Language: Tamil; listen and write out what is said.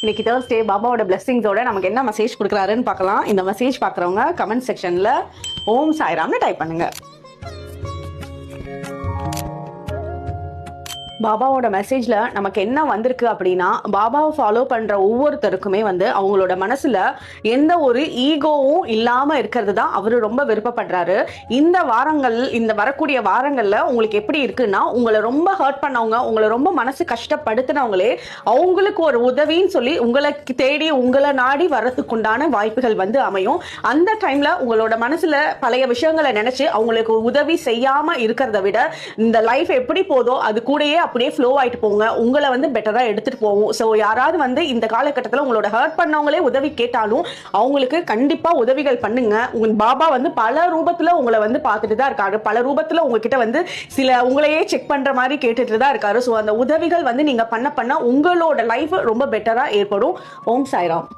இன்னைக்கு தேர்ஸ்டே பாபாவோட பிளெஸிங்ஸோட நமக்கு என்ன மெசேஜ் கொடுக்குறாருன்னு பார்க்கலாம். இந்த மெசேஜ் பார்க்குறவங்க கமெண்ட் செக்ஷன்ல ஓம் சாய்ராம்னு டைப் பண்ணுங்க. பாபாவோட மெசேஜ்ல நமக்கு என்ன வந்திருக்கு அப்படின்னா, பாபாவை ஃபாலோ பண்ற ஒவ்வொருத்தருக்குமே அவங்களோட மனசுல எந்த ஒரு ஈகோவும் இல்லாம இருக்கிறது தான் அவரு ரொம்ப விருப்பப்படுறாரு. இந்த வரக்கூடிய வாரங்கள்ல உங்களுக்கு எப்படி இருக்குன்னா, உங்களை ரொம்ப ஹர்ட் பண்ணவங்க, உங்களை ரொம்ப மனசு கஷ்டப்படுத்தினவங்களே அவங்களுக்கு ஒரு உதவின்னு சொல்லி உங்களை தேடி உங்களை நாடி வர்றதுக்குண்டான வாய்ப்புகள் அமையும். அந்த டைம்ல உங்களோட மனசுல பழைய விஷயங்களை நினைச்சு அவங்களுக்கு உதவி செய்யாம இருக்கிறத விட, இந்த லைஃப் எப்படி போதோ அது கூடயே அப்படியே ஃப்ளோ ஆயிட்டு போங்க. உங்களை பெட்டரா எடுத்துட்டு போவோம். ஸோ யாராவது இந்த காலகட்டத்தில் உங்களோட ஹர்ட் பண்ணவங்களே உதவி கேட்டாலும் அவங்களுக்கு கண்டிப்பா உதவிகள் பண்ணுங்க. உங்க பாபா பல ரூபத்துல உங்களை பார்த்துட்டு தான் இருக்காரு. பல ரூபத்துல உங்ககிட்ட சில உங்களையே செக் பண்ற மாதிரி கேட்டுட்டு தான் இருக்காரு. ஸோ அந்த உதவிகள் நீங்க பண்ண உங்களோட லைஃப் ரொம்ப பெட்டரா ஏற்படும். ஓம் சாய்ராம்.